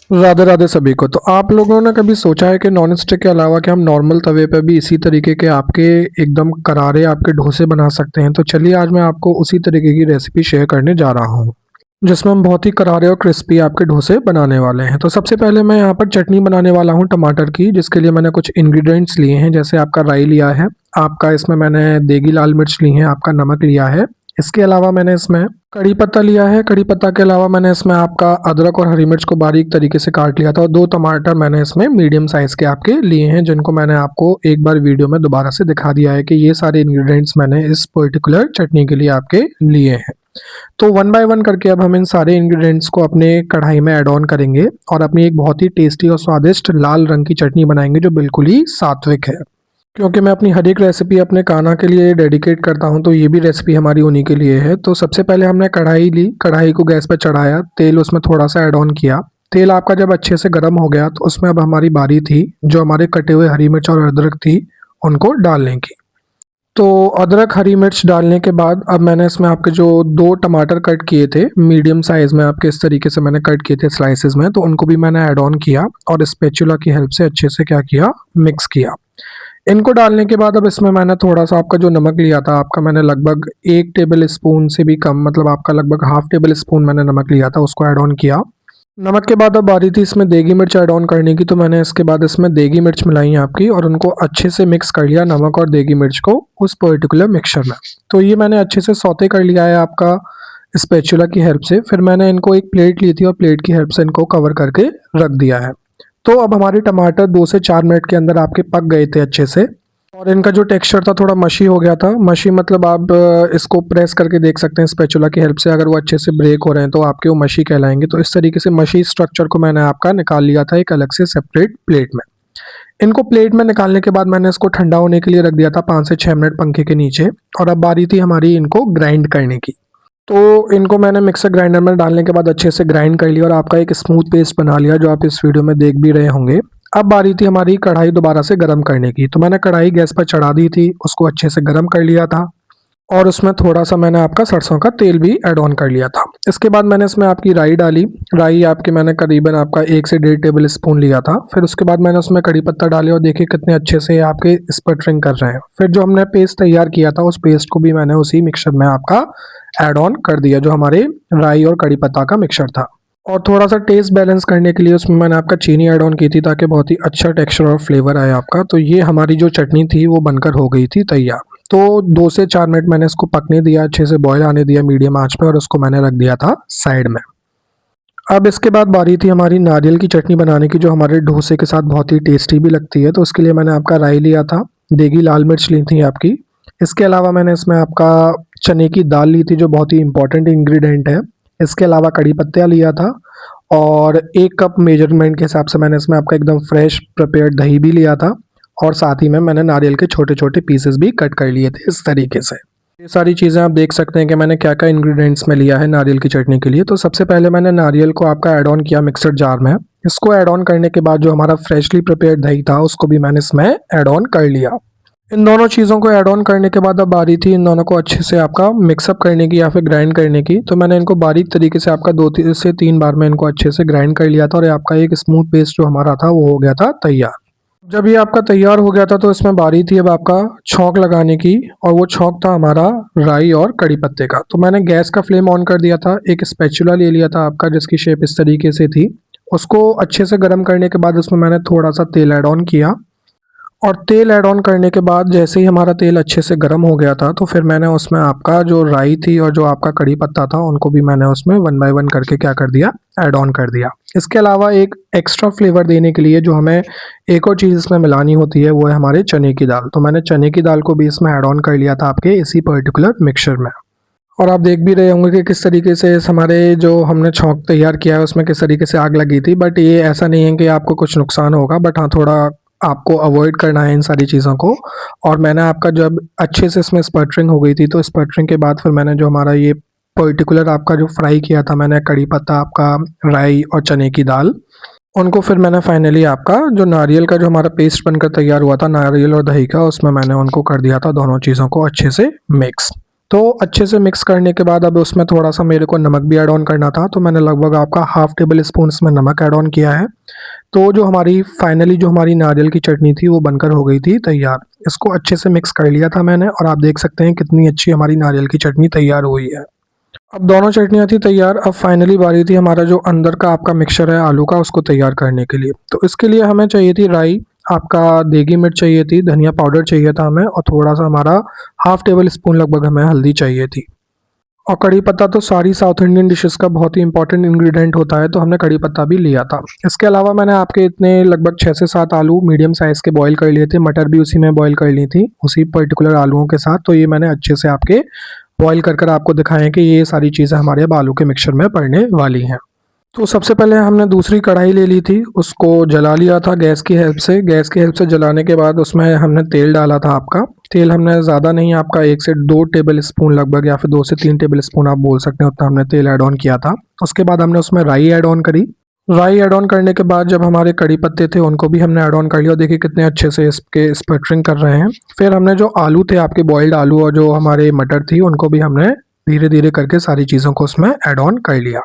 राधे राधे सभी को। तो आप लोगों ने कभी सोचा है कि नॉन स्टिक के अलावा कि हम नॉर्मल तवे पे भी इसी तरीके के आपके एकदम करारे आपके डोसे बना सकते हैं? तो चलिए आज मैं आपको उसी तरीके की रेसिपी शेयर करने जा रहा हूँ, जिसमें हम बहुत ही करारे और क्रिस्पी आपके डोसे बनाने वाले हैं। तो सबसे पहले मैं यहाँ पर चटनी बनाने वाला हूँ टमाटर की, जिसके लिए मैंने कुछ इंग्रेडिएंट्स लिए हैं। जैसे आपका राई लिया है, आपका इसमें मैंने देगी लाल मिर्च ली है, आपका नमक लिया है। इसके अलावा मैंने इसमें कड़ी पत्ता लिया है। कड़ी पत्ता के अलावा मैंने इसमें आपका अदरक और हरी मिर्च को बारीक तरीके से काट लिया था, और 2 टमाटर मैंने इसमें मीडियम साइज़ के आपके लिए हैं, जिनको मैंने आपको एक बार वीडियो में दोबारा से दिखा दिया है कि ये सारे इंग्रेडिएंट्स मैंने इस पर्टिकुलर चटनी के लिए आपके लिए हैं। तो वन बाय वन करके अब हम इन सारे इंग्रेडिएंट्स को अपने कढ़ाई में ऐड ऑन करेंगे और अपनी एक बहुत ही टेस्टी और स्वादिष्ट लाल रंग की चटनी बनाएंगे, जो बिल्कुल ही सात्विक है। क्योंकि मैं अपनी हर एक रेसिपी अपने कान्हा के लिए डेडिकेट करता हूं, तो ये भी रेसिपी हमारी उन्हीं के लिए है। तो सबसे पहले हमने कढ़ाई ली, कढ़ाई को गैस पर चढ़ाया, तेल उसमें थोड़ा सा ऐड ऑन किया। तेल आपका जब अच्छे से गर्म हो गया तो उसमें अब हमारी बारी थी जो हमारे कटे हुए हरी मिर्च और अदरक थी उनको डालने की। तो अदरक हरी मिर्च डालने के बाद अब मैंने इसमें आपके जो 2 टमाटर कट किए थे मीडियम साइज़ में, आपके इस तरीके से मैंने कट किए थे स्लाइसेस में, तो उनको भी मैंने ऐड ऑन किया और स्पैचुला की हेल्प से अच्छे से क्या किया, मिक्स किया। इनको डालने के बाद अब इसमें मैंने थोड़ा-सा आपका जो नमक लिया था, आपका मैंने लगभग 1 टेबल स्पून से भी कम, मतलब आपका लगभग हाफ टेबल स्पून मैंने नमक लिया था, उसको ऐड ऑन किया। नमक के बाद अब बारी थी इसमें देगी मिर्च ऐड ऑन करने की, तो मैंने इसके बाद इसमें देगी मिर्च मिलाई आपकी और उनको अच्छे से मिक्स कर लिया, नमक और देगी मिर्च को उस पर्टिकुलर मिक्सचर में। तो ये मैंने अच्छे से सौते कर लिया है आपका स्पैचुला की हेल्प से। फिर मैंने इनको एक प्लेट ली थी और प्लेट की हेल्प से इनको कवर करके रख दिया है। तो अब हमारे टमाटर 2 से 4 मिनट के अंदर आपके पक गए थे अच्छे से, और इनका जो टेक्सचर था थोड़ा मशी हो गया था। मशी मतलब आप इसको प्रेस करके देख सकते हैं स्पैचुला की हेल्प से, अगर वो अच्छे से ब्रेक हो रहे हैं तो आपके वो मशी कहलाएंगे। तो इस तरीके से मशी स्ट्रक्चर को मैंने आपका निकाल लिया था एक अलग से सेपरेट प्लेट में। इनको प्लेट में निकालने के बाद मैंने इसको ठंडा होने के लिए रख दिया था 5 से 6 मिनट पंखे के नीचे, और अब बारी थी हमारी इनको ग्राइंड करने की। तो इनको मैंने मिक्सर ग्राइंडर में डालने के बाद अच्छे से ग्राइंड कर लिया और आपका एक स्मूथ पेस्ट बना लिया, जो आप इस वीडियो में देख भी रहे होंगे। अब बारी थी हमारी कढ़ाई दोबारा से गर्म करने की, तो मैंने कढ़ाई गैस पर चढ़ा दी थी, उसको अच्छे से गर्म कर लिया था और उसमें थोड़ा-सा मैंने आपका सरसों का तेल भी ऐड ऑन कर लिया था। इसके बाद मैंने इसमें आपकी राई डाली। राई आपकी मैंने करीबन आपका 1 से 1.5 टेबल स्पून लिया था। फिर उसके बाद मैंने उसमें कड़ी पत्ता डाले और देखिए कितने अच्छे से आपके स्पटरिंग कर रहे हैं। फिर जो हमने पेस्ट तैयार किया था उस पेस्ट को भी मैंने उसी मिक्सचर में आपका ऐड ऑन कर दिया, जो हमारे राई और कड़ी पत्ता का मिक्सचर था। और थोड़ा-सा टेस्ट बैलेंस करने के लिए उसमें मैंने आपका चीनी ऐड ऑन की थी, ताकि बहुत ही अच्छा टेक्सचर और फ्लेवर आए आपका। तो ये हमारी जो चटनी थी वो बनकर हो गई थी तैयार। तो 2 से 4 मिनट मैंने इसको पकने दिया, अच्छे से बॉयल आने दिया मीडियम आंच पे, और उसको मैंने रख दिया था साइड में। अब इसके बाद बारी थी हमारी नारियल की चटनी बनाने की, जो हमारे डोसे के साथ बहुत ही टेस्टी भी लगती है। तो उसके लिए मैंने आपका राई लिया था, देगी लाल मिर्च ली थी आपकी। इसके अलावा मैंने इसमें आपका चने की दाल ली थी, जो बहुत ही इंपॉर्टेंट इंग्रेडिएंट है। इसके अलावा कड़ी पत्ता लिया था, और 1 कप मेजरमेंट के हिसाब से मैंने इसमें आपका एकदम फ्रेश प्रिपेयर्ड दही भी लिया था, और साथ ही में मैंने नारियल के छोटे-छोटे पीसेस भी कट कर लिए थे इस तरीके से। ये सारी चीज़ें आप देख सकते हैं कि मैंने क्या-क्या इंग्रेडिएंट्स में लिया है नारियल की चटनी के लिए। तो सबसे पहले मैंने नारियल को आपका ऐड ऑन किया मिक्सर जार में। इसको ऐड ऑन करने के बाद जो हमारा फ्रेशली प्रिपेयर्ड दही था उसको भी मैंने इसमें ऐड ऑन कर लिया। इन दोनों चीज़ों को ऐड ऑन करने के बाद अब बारी थी इन दोनों को अच्छे से आपका मिक्सअप करने की या फिर ग्राइंड करने की। तो मैंने इनको बारीक तरीके से आपका 2 से 3 बार में इनको अच्छे से ग्राइंड कर लिया था, और ये आपका एक स्मूथ पेस्ट जो हमारा था वो हो गया था तैयार। जब ये आपका तैयार हो गया था तो इसमें बारी थी अब आपका छौंक लगाने की, और वो छौंक था हमारा राई और कड़ी पत्ते का। तो मैंने गैस का फ्लेम ऑन कर दिया था, एक स्पैचुला ले लिया था आपका जिसकी शेप इस तरीके से थी। उसको अच्छे से गर्म करने के बाद उसमें मैंने थोड़ा-सा तेल ऐड ऑन किया, और तेल ऐड ऑन करने के बाद जैसे ही हमारा तेल अच्छे से गर्म हो गया था, तो फिर मैंने उसमें आपका जो राई थी और जो आपका कड़ी पत्ता था उनको भी मैंने उसमें वन बाय वन करके क्या कर दिया, ऐड ऑन कर दिया। इसके अलावा एक एक्स्ट्रा फ्लेवर देने के लिए जो हमें एक और चीज़ इसमें मिलानी होती है वो है हमारे चने की दाल। तो मैंने चने की दाल को भी इसमें ऐड ऑन कर लिया था आपके इसी पर्टिकुलर मिक्सचर में। और आप देख भी रहे होंगे कि किस तरीके से इस हमारे जो हमने छौंक तैयार किया है उसमें किस तरीके से आग लगी थी। बट ये ऐसा नहीं है कि आपको कुछ नुकसान होगा, बट हाँ थोड़ा आपको अवॉइड करना है इन सारी चीज़ों को। और मैंने आपका जब अच्छे से इसमें स्पटरिंग हो गई थी, तो स्पटरिंग के बाद फिर मैंने जो हमारा ये पर्टिकुलर आपका जो फ्राई किया था मैंने कड़ी पत्ता, आपका राई और चने की दाल, उनको फिर मैंने फाइनली आपका जो नारियल का जो हमारा पेस्ट बनकर तैयार हुआ था नारियल और दही का, उसमें मैंने उनको कर दिया था दोनों चीज़ों को अच्छे से मिक्स। तो अच्छे से मिक्स करने के बाद अब उसमें थोड़ा-सा मेरे को नमक भी ऐड ऑन करना था, तो मैंने लगभग आपका हाफ़ टेबल स्पून इसमें नमक ऐड ऑन किया है। तो जो हमारी फाइनली जो हमारी नारियल की चटनी थी वो बनकर हो गई थी तैयार। इसको अच्छे से मिक्स कर लिया था मैंने और आप देख सकते हैं कितनी अच्छी हमारी नारियल की चटनी तैयार हुई है। अब दोनों चटनियाँ थी तैयार, अब फाइनली बारी थी हमारा जो अंदर का आपका मिक्सचर है आलू का उसको तैयार करने के लिए। तो इसके लिए हमें चाहिए थी राई, आपका देगी मिर्च चाहिए थी, धनिया पाउडर चाहिए था हमें और थोड़ा-सा हमारा हाफ़ टेबल स्पून लगभग हमें हल्दी चाहिए थी। और कड़ी पत्ता तो सारी साउथ इंडियन डिशेज़ का बहुत ही इम्पोर्टेंट इंग्रीडिएंट होता है, तो हमने कड़ी पत्ता भी लिया था। इसके अलावा मैंने आपके इतने लगभग 6 से 7 आलू मीडियम साइज़ के बॉयल कर लिए थे, मटर भी उसी में बॉयल कर ली थी, उसी पर्टिकुलर आलूओं के साथ। तो ये मैंने अच्छे से आपके बॉयल कर आपको दिखाए हैं कि ये सारी चीज़ें हमारे अब आलू के मिक्सचर में पड़ने वाली हैं। तो सबसे पहले हमने दूसरी कढ़ाई ले ली थी, उसको जला लिया था गैस की हेल्प से। गैस की हेल्प से जलाने के बाद उसमें हमने तेल डाला था आपका। तेल हमने ज़्यादा नहीं, आपका 1 से 2 टेबल स्पून लगभग या फिर 2 से 3 टेबल स्पून आप बोल सकते हैं, उतना हमने तेल ऐड ऑन किया था। उसके बाद हमने उसमें राई ऐड ऑन करी। राई ऐड ऑन करने के बाद जब हमारे कड़ी पत्ते थे उनको भी हमने ऐड ऑन कर लिया और देखिए कितने अच्छे से इसके स्पटरिंग कर रहे हैं। फिर हमने जो आलू थे आपके बॉइल्ड आलू और जो हमारे मटर थी उनको भी हमने धीरे-धीरे करके सारी चीज़ों को उसमें ऐड ऑन कर लिया।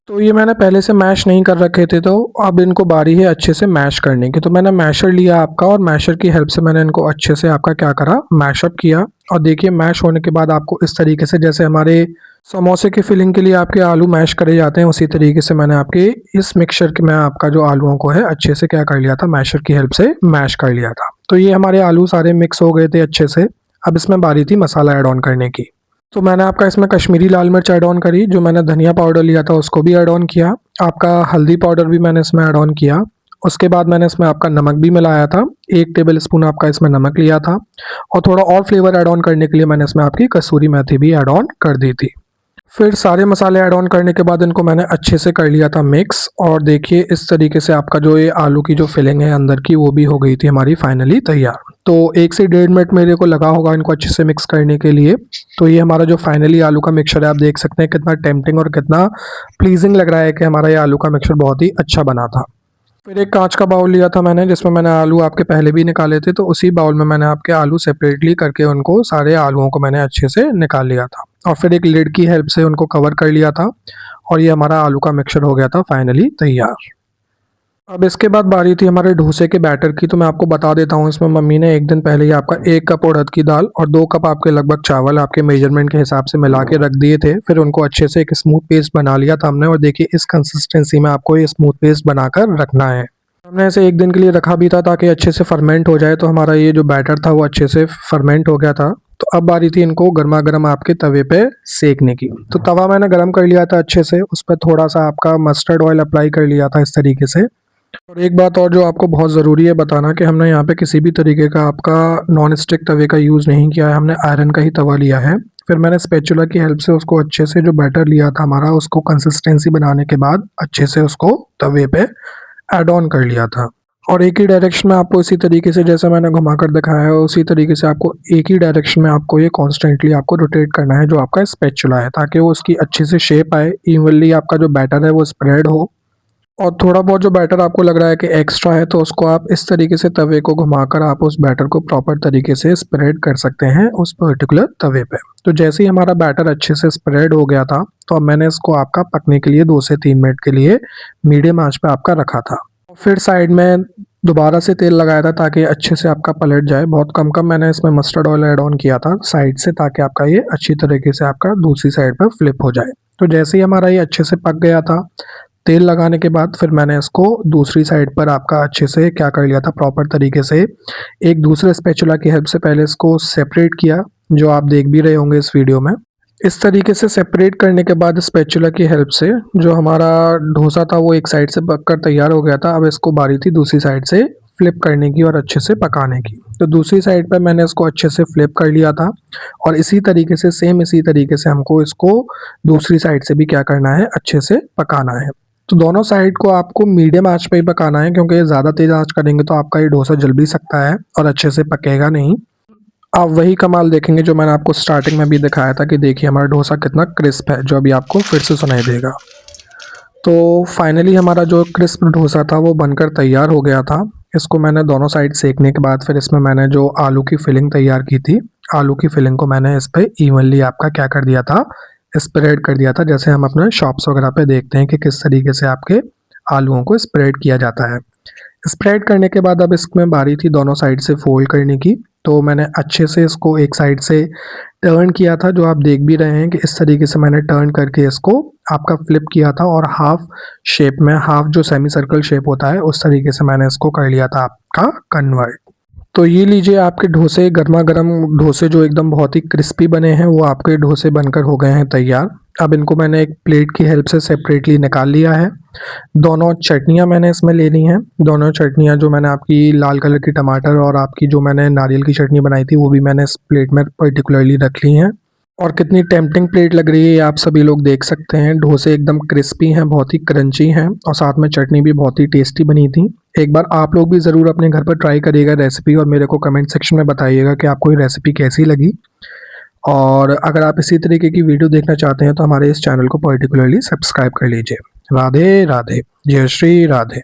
तो ये मैंने पहले से मैश नहीं कर रखे थे, तो अब इनको बारी है अच्छे से मैश करने की। तो मैंने मैशर लिया आपका और मैशर की हेल्प से मैंने इनको अच्छे से आपका क्या करा, मैशअप किया। और देखिए मैश होने के बाद आपको इस तरीके से, जैसे हमारे समोसे की फिलिंग के लिए आपके आलू मैश करे जाते हैं, उसी तरीके से मैंने आपके इस मिक्सचर के में आपका जो आलूओं को है अच्छे से क्या कर लिया था, मैशर की हेल्प से मैश कर लिया था। तो ये हमारे आलू सारे मिक्स हो गए थे अच्छे से। अब इसमें बारी थी मसाला ऐड ऑन करने की। तो मैंने आपका इसमें कश्मीरी लाल मिर्च ऐड ऑन करी, जो मैंने धनिया पाउडर लिया था उसको भी ऐड ऑन किया, आपका हल्दी पाउडर भी मैंने इसमें ऐड ऑन किया। उसके बाद मैंने इसमें आपका नमक भी मिलाया था, 1 टेबल स्पून आपका इसमें नमक लिया था और थोड़ा और फ्लेवर ऐड ऑन करने के लिए मैंने इसमें आपकी कसूरी मेथी भी ऐड ऑन कर दी थी। फिर सारे मसाले ऐड ऑन करने के बाद इनको मैंने अच्छे से कर लिया था मिक्स और देखिए इस तरीके से आपका जो ये आलू की जो फिलिंग है अंदर की वो भी हो गई थी हमारी फाइनली तैयार। तो 1 से 1.5 मिनट मेरे को लगा होगा इनको अच्छे से मिक्स करने के लिए। तो ये हमारा जो फाइनली आलू का मिक्सचर है, आप देख सकते हैं कितना टेम्प्टिंग और कितना प्लीज़िंग लग रहा है कि हमारा ये आलू का मिक्सचर बहुत ही अच्छा बना था। फिर एक काँच का बाउल लिया था मैंने, जिसमें मैंने आलू आपके पहले भी निकाले थे, तो उसी बाउल में मैंने आपके आलू सेपरेटली करके उनको सारे आलूओं को मैंने अच्छे से निकाल लिया था और फिर एक लिड की हेल्प से उनको कवर कर लिया था और ये हमारा आलू का मिक्सचर हो गया था फाइनली तैयार। अब इसके बाद बारी थी हमारे डोसे के बैटर की। तो मैं आपको बता देता हूँ, इसमें मम्मी ने एक दिन पहले ही आपका 1 कप उड़द की दाल और 2 कप आपके लगभग चावल आपके मेजरमेंट के हिसाब से मिला के रख दिए थे। फिर उनको अच्छे से एक स्मूथ पेस्ट बना लिया था हमने और देखिए इस कंसिस्टेंसी में आपको ये स्मूथ पेस्ट बनाकर रखना है। हमने ऐसे 1 दिन के लिए रखा भी था ताकि अच्छे से फर्मेंट हो जाए। तो हमारा ये जो बैटर था वो अच्छे से फर्मेंट हो गया था। तो अब बारी थी इनको गरमा-गरम आपके तवे पे सेकने की। तो तवा मैंने गरम कर लिया था अच्छे से, उस पे थोड़ा-सा आपका मस्टर्ड ऑयल अप्लाई कर लिया था इस तरीके से। और एक बात और जो आपको बहुत ज़रूरी है बताना कि हमने यहाँ पे किसी भी तरीके का आपका नॉन स्टिक तवे का यूज़ नहीं किया है, हमने आयरन का ही तवा लिया है। फिर मैंने स्पैचुला की हेल्प से उसको अच्छे से जो बैटर लिया था हमारा, उसको कंसिस्टेंसी बनाने के बाद अच्छे से उसको तवे पे ऐड ऑन कर लिया था। और एक ही डायरेक्शन में आपको इसी तरीके से, जैसा मैंने घुमाकर दिखाया है, उसी तरीके से आपको एक ही डायरेक्शन में आपको ये कॉन्स्टेंटली आपको रोटेट करना है जो आपका स्पैचुला है, ताकि वो उसकी अच्छे से शेप आए, इवनली आपका जो बैटर है वो स्प्रेड हो। और थोड़ा बहुत जो बैटर आपको लग रहा है कि एक्स्ट्रा है, तो उसको आप इस तरीके से तवे को घुमाकर आप उस बैटर को प्रॉपर तरीके से स्प्रेड कर सकते हैं उस पर्टिकुलर तवे पे। तो जैसे ही हमारा बैटर अच्छे से स्प्रेड हो गया था, तो अब मैंने इसको आपका पकने के लिए 2 से 3 मिनट के लिए मीडियम आंच पे आपका रखा था। फिर साइड में दोबारा से तेल लगाया था ताकि अच्छे से आपका पलट जाए। बहुत कम-कम मैंने इसमें मस्टर्ड ऑयल ऐड ऑन किया था साइड से, ताकि आपका ये अच्छी तरीके से आपका दूसरी साइड पर फ्लिप हो जाए। तो जैसे ही हमारा ये अच्छे से पक गया था, तेल लगाने के बाद फिर मैंने इसको दूसरी साइड पर आपका अच्छे से क्या कर लिया था, प्रॉपर तरीके से एक दूसरे स्पैचुला की हेल्प से पहले इसको सेपरेट किया, जो आप देख भी रहे होंगे इस वीडियो में। इस तरीके से सेपरेट करने के बाद स्पैचुला की हेल्प से जो हमारा डोसा था वो एक साइड से पककर तैयार हो गया था। अब इसको बारी थी दूसरी साइड से फ्लिप करने की और अच्छे से पकाने की। तो दूसरी साइड पे मैंने इसको अच्छे से फ्लिप कर लिया था और इसी तरीके से सेम इसी तरीके से हमको इसको दूसरी साइड से भी क्या करना है, अच्छे से पकाना है। तो दोनों साइड को आपको मीडियम आंच पे ही पकाना है, क्योंकि ज़्यादा तेज़ आंच करेंगे तो आपका ये डोसा जल भी सकता है और अच्छे से पकेगा नहीं। आप वही कमाल देखेंगे जो मैंने आपको स्टार्टिंग में भी दिखाया था कि देखिए हमारा डोसा कितना क्रिस्प है, जो अभी आपको फिर से सुनाई देगा। तो फाइनली हमारा जो क्रिस्प डोसा था वो बनकर तैयार हो गया था। इसको मैंने दोनों साइड सेकने के बाद फिर इसमें मैंने जो आलू की फिलिंग तैयार की थी, आलू की फिलिंग को मैंने इस पे इवनली आपका क्या कर दिया था, स्प्रेड कर दिया था, जैसे हम अपने शॉप्स वगैरह पे देखते हैं कि किस तरीके से आपके आलूओं को स्प्रेड किया जाता है। स्प्रेड करने के बाद अब इसमें बारी थी दोनों साइड से फोल्ड करने की, तो मैंने अच्छे से इसको एक साइड से टर्न किया था, जो आप देख भी रहे हैं कि इस तरीके से मैंने टर्न करके इसको आपका फ्लिप किया था और हाफ शेप में, हाफ जो सेमी सर्कल शेप होता है उस तरीके से मैंने इसको कर लिया था आपका कन्वर्ट। तो ये लीजिए आपके डोसे, गर्मा गर्म डोसे जो एकदम बहुत ही क्रिस्पी बने हैं, वो आपके डोसे बनकर हो गए हैं तैयार। अब इनको मैंने एक प्लेट की हेल्प से सेपरेटली निकाल लिया है। दोनों चटनियाँ मैंने इसमें ले ली हैं। दोनों चटनियाँ जो मैंने आपकी लाल कलर की टमाटर और आपकी जो मैंने नारियल की चटनी बनाई थी, वो भी मैंने इस प्लेट में पर्टिकुलरली रख ली हैं। और कितनी टेम्पटिंग प्लेट लग रही है ये आप सभी लोग देख सकते हैं। डोसे एकदम क्रिस्पी हैं, बहुत ही क्रंची हैं और साथ में चटनी भी बहुत ही टेस्टी बनी थी। एक बार आप लोग भी ज़रूर अपने घर पर ट्राई करिएगा रेसिपी और मेरे को कमेंट सेक्शन में बताइएगा कि आपको ये रेसिपी कैसी लगी। और अगर आप इसी तरीके की वीडियो देखना चाहते हैं तो हमारे इस चैनल को पर्टिकुलरली सब्सक्राइब कर लीजिए। राधे राधे, जय श्री राधे।